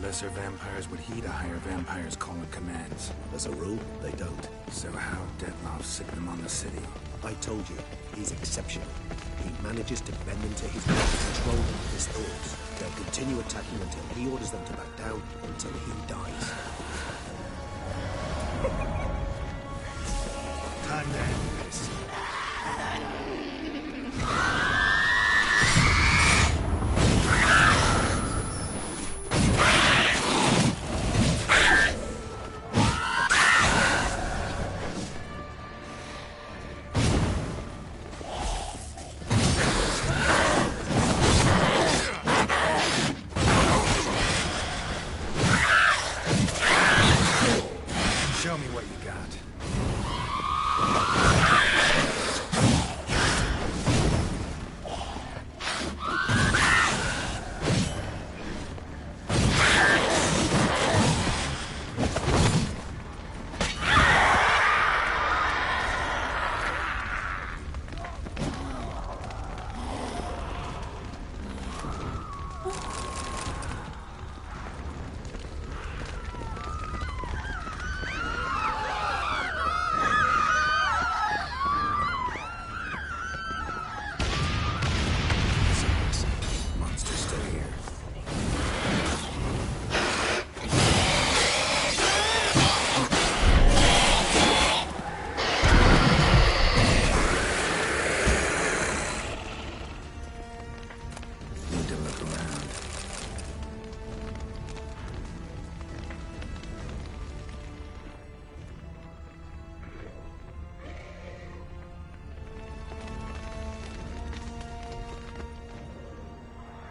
Lesser vampires would heed a higher vampire's calling commands. As a rule, they don't. So how Dettlaff sick them on the city? I told you, he's exceptional. He manages to bend them to his will and control them with his thoughts. They'll continue attacking until he orders them to back down, until he dies. Time to end this.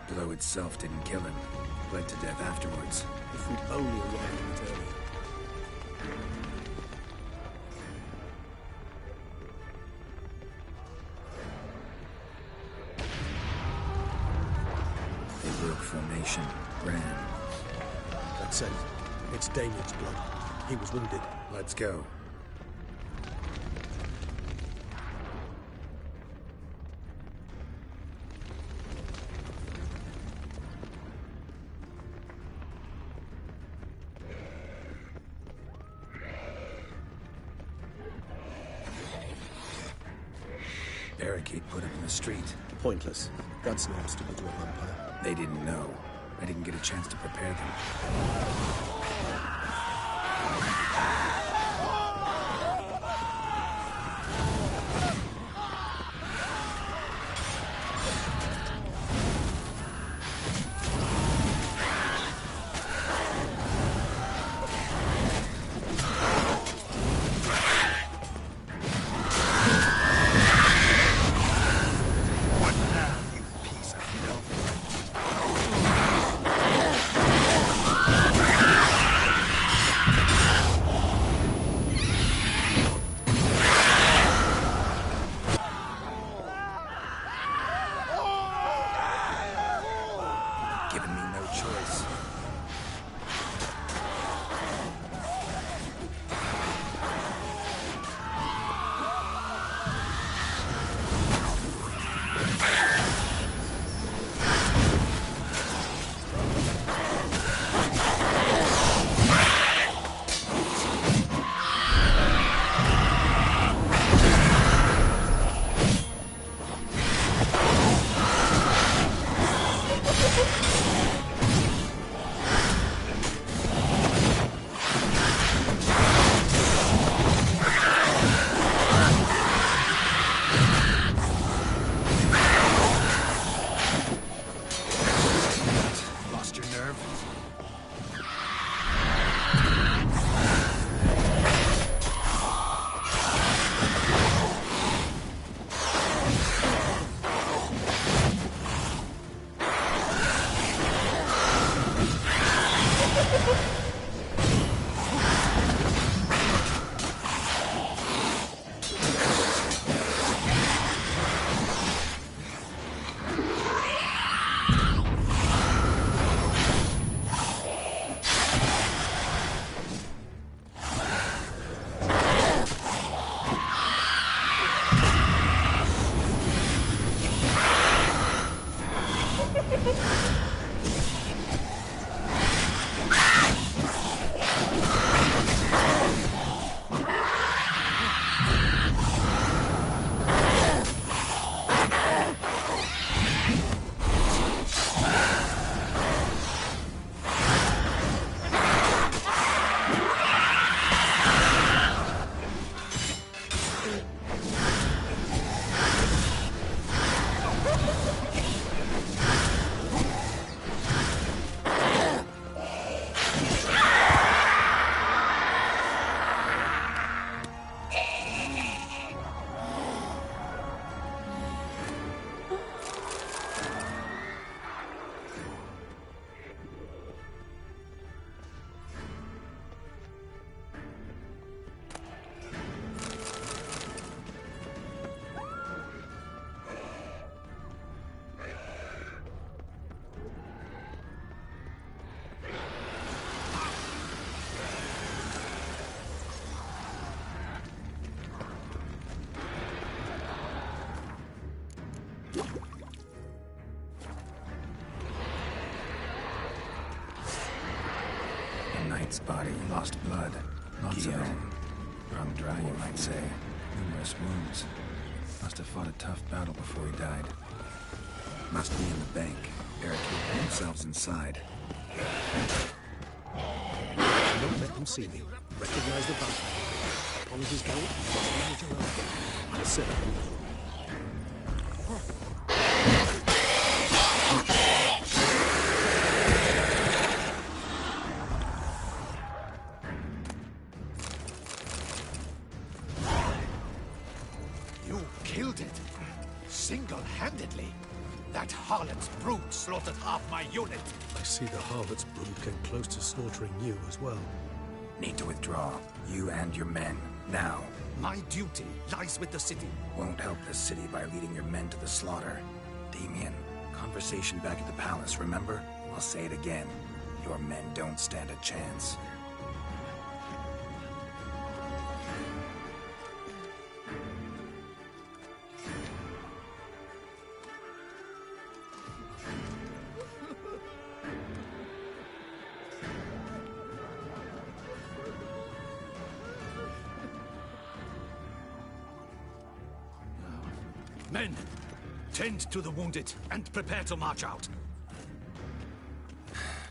The blow itself didn't kill him. Bled to death afterwards. If we'd only arrived a bit earlier. They broke formation. Ran. That's it. It's Damien's blood. He was wounded. Let's go. Barricade put up in the street. Pointless. That's no obstacle to a vampire. They didn't know. I didn't get a chance to prepare them. Its body lost blood. Lots of it. Wrung dry, you might say. Numerous wounds. Must have fought a tough battle before he died. Must be in the bank, barricading themselves inside. Don't let them see me. Recognize the vampire. Apologies, Garrett. Must manage your own. Sir. You killed it. Single-handedly. That harlot's brood slaughtered half my unit. I see the harlot's brood came close to slaughtering you as well. Need to withdraw. You and your men. Now. My duty lies with the city. Won't help the city by leading your men to the slaughter. Damien, conversation back at the palace, remember? I'll say it again. Your men don't stand a chance. Men, tend to the wounded and prepare to march out.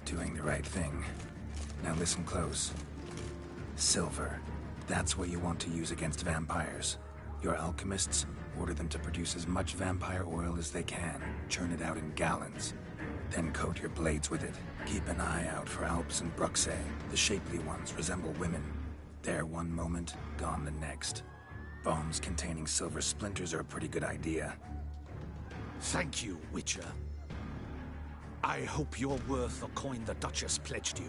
Doing the right thing. Now listen close. Silver. That's what you want to use against vampires. Your alchemists, order them to produce as much vampire oil as they can. Churn it out in gallons. Then coat your blades with it. Keep an eye out for Alps and Bruxae. The shapely ones resemble women. There one moment, gone the next. Bombs containing silver splinters are a pretty good idea. Thank you, Witcher. I hope you're worth the coin the Duchess pledged you.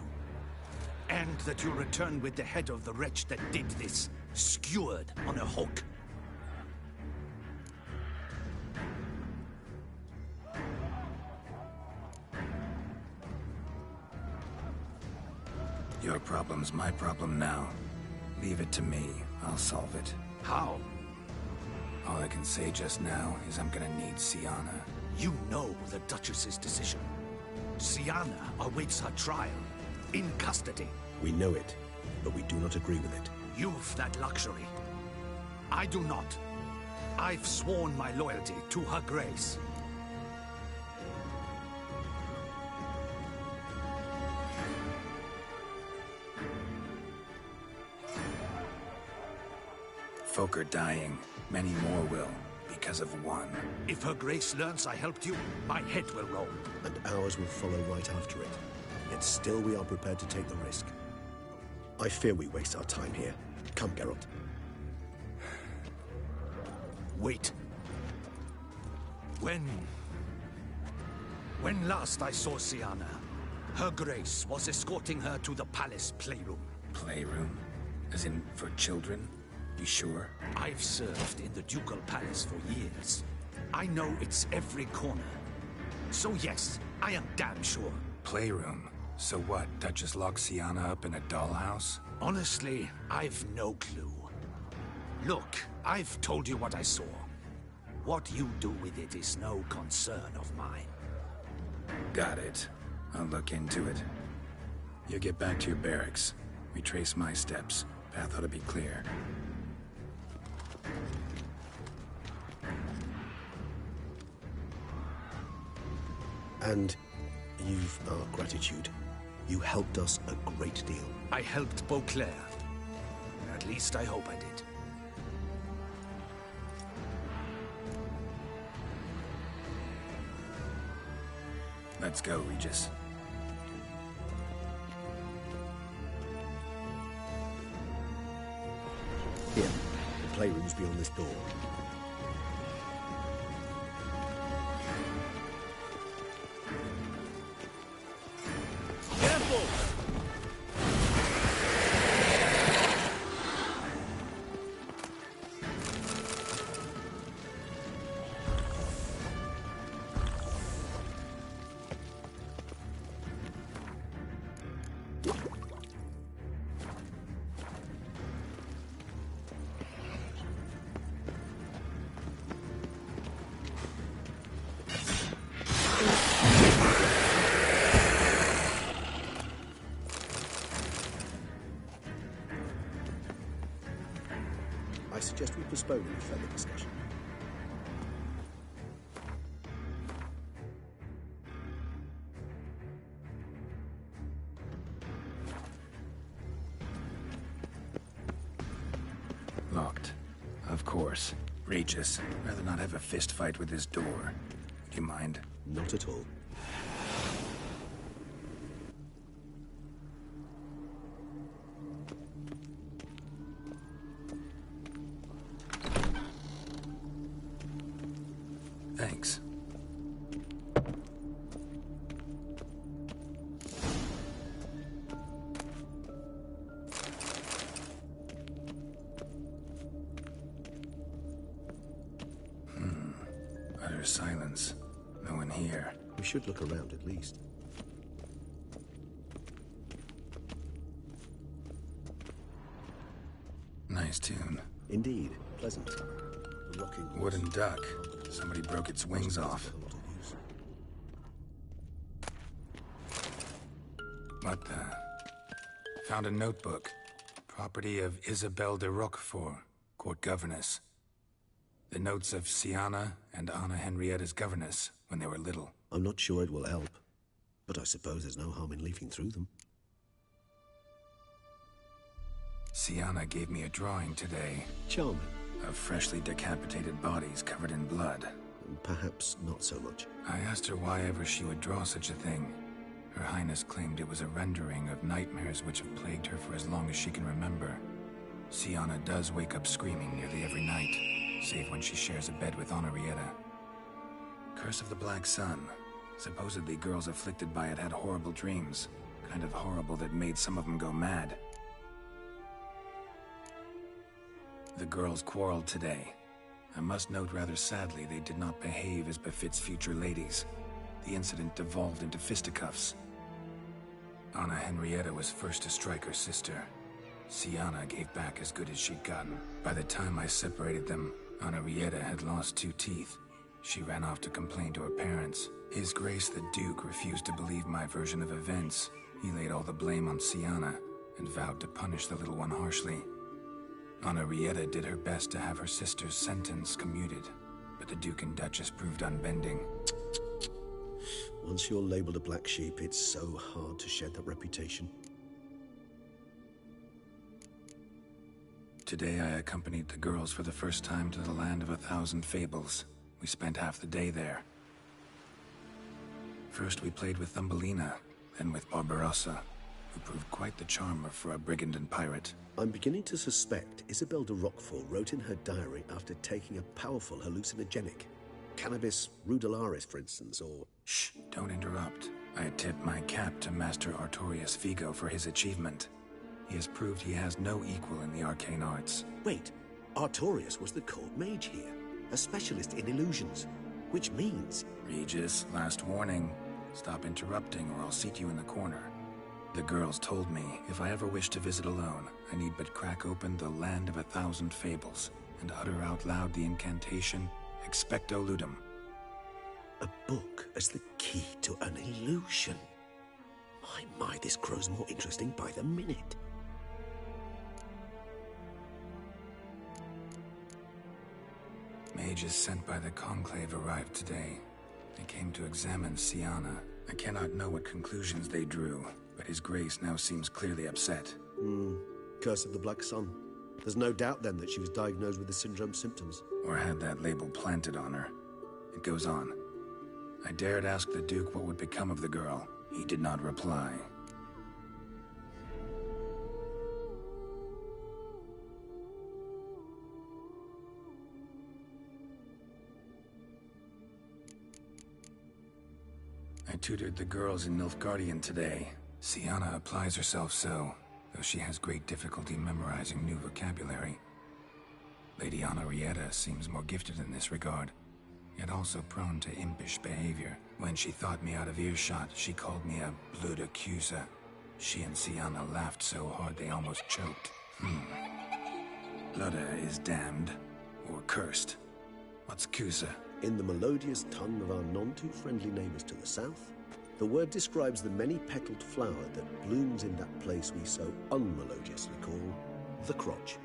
And that you'll return with the head of the wretch that did this, skewered on a hook. Your problem's my problem now. Leave it to me. I'll solve it. How? All I can say just now is I'm gonna need Sienna. You know the Duchess's decision. Sienna awaits her trial, in custody. We know it, but we do not agree with it. You've that luxury. I do not. I've sworn my loyalty to her grace. Folk are dying. Many more will, because of one. If her grace learns I helped you, my head will roll. And ours will follow right after it. Yet still we are prepared to take the risk. I fear we waste our time here. Come, Geralt. Wait. When last I saw Sienna, her grace was escorting her to the palace playroom. Playroom? As in, for children? You sure? I've served in the ducal palace for years. I know its every corner. So yes, I am damn sure. Playroom? So what, Duchess locked Sienna up in a dollhouse? Honestly, I've no clue. Look, I've told you what I saw. What you do with it is no concern of mine. Got it. I'll look into it. You get back to your barracks. Retrace my steps. Path ought to be clear. And you've our gratitude. You helped us a great deal. I helped Beauclair. At least I hope I did. Let's go, Regis. Here, the playroom's beyond this door. should postpone any further discussion. Locked. Of course. Regis, rather not have a fist fight with this door. Do you mind? Not at all. Thanks. Utter silence. No one here. We should look around at least. Nice tune. Indeed, pleasant. The rocking horse. Wooden duck. Somebody broke its wings off. A lot of use. What the? Found a notebook. Property of Isabelle de Roquefort, court governess. The notes of Siana and Anna Henrietta's governess when they were little. I'm not sure it will help, but I suppose there's no harm in leafing through them. Siana gave me a drawing today Charming. of freshly decapitated bodies covered in blood. Perhaps not so much. I asked her why ever she would draw such a thing. Her Highness claimed it was a rendering of nightmares which have plagued her for as long as she can remember. Siana does wake up screaming nearly every night, save when she shares a bed with Henrietta. Curse of the Black Sun. Supposedly girls afflicted by it had horrible dreams. Kind of horrible that made some of them go mad. The girls quarreled today. I must note rather sadly they did not behave as befits future ladies. The incident devolved into fisticuffs. Anna Henrietta was first to strike her sister. Siana gave back as good as she'd gotten. By the time I separated them, Henrietta had lost 2 teeth. She ran off to complain to her parents. His Grace the Duke refused to believe my version of events. He laid all the blame on Siana and vowed to punish the little one harshly. Henrietta did her best to have her sister's sentence commuted, but the Duke and Duchess proved unbending. Once you're labeled a black sheep, it's so hard to shed that reputation. Today I accompanied the girls for the first time to the land of 1,000 fables. We spent half the day there. First we played with Thumbelina, then with Barbarossa, who proved quite the charmer for a brigand and pirate. I'm beginning to suspect Isabelle de Roquefort wrote in her diary after taking a powerful hallucinogenic. Cannabis rudelaris, for instance, or... Shh, don't interrupt. I tip my cap to Master Artorius Vigo for his achievement. He has proved he has no equal in the arcane arts. Wait, Artorius was the court mage here, a specialist in illusions, which means... Regis, last warning. Stop interrupting or I'll seat you in the corner. The girls told me if I ever wish to visit alone, I need but crack open the land of 1,000 fables and utter out loud the incantation Expecto Ludum. A book as the key to an illusion. My, this grows more interesting by the minute. Mages sent by the Conclave arrived today. They came to examine Siana. I cannot know what conclusions they drew, but His Grace now seems clearly upset. Curse of the Black Sun. There's no doubt then that she was diagnosed with the syndrome symptoms. Or had that label planted on her. It goes on. I dared ask the Duke what would become of the girl. He did not reply. I tutored the girls in Nilfgaardian today. Siana applies herself so, though she has great difficulty memorizing new vocabulary. Lady Henrietta seems more gifted in this regard, yet also prone to impish behavior. When she thought me out of earshot, she called me a blood accuser. She and Siana laughed so hard they almost choked. Blood is damned, or cursed. What's Cusa? In the melodious tongue of our none-too-friendly neighbors to the south, the word describes the many-petaled flower that blooms in that place we so unmelodiously call the crotch.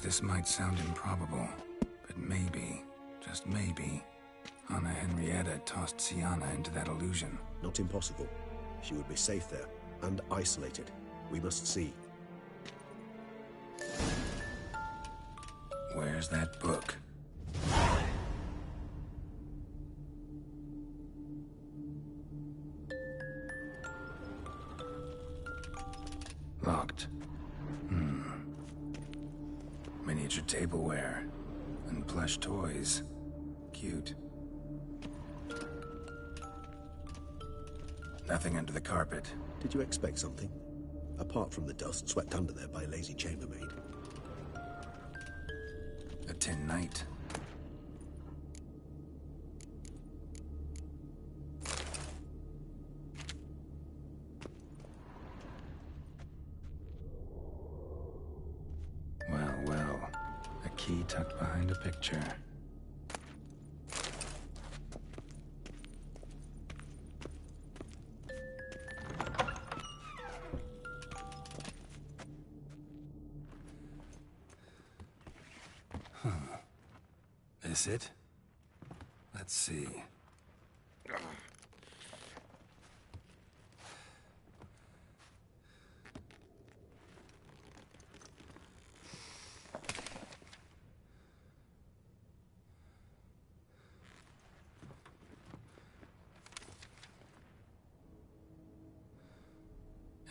this might sound improbable, but maybe, just maybe, Anna Henrietta tossed Sienna into that illusion. Not impossible. She would be safe there, and isolated. We must see. Where's that book? Locked. Miniature tableware. And plush toys. Cute. Nothing under the carpet. Did you expect something? Apart from the dust swept under there by a lazy chambermaid. A tin knight. Well, well. A key tucked behind a picture. This it? Let's see.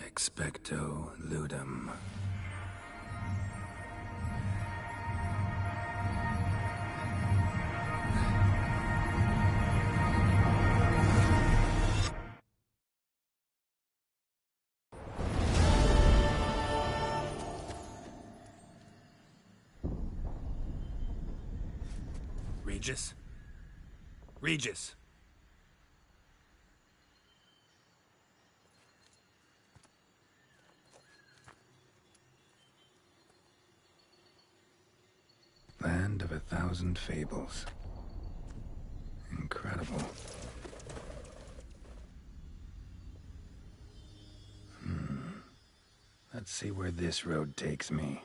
Expecto ludum. Regis? Regis! Land of 1,000 fables. Incredible. Let's see where this road takes me.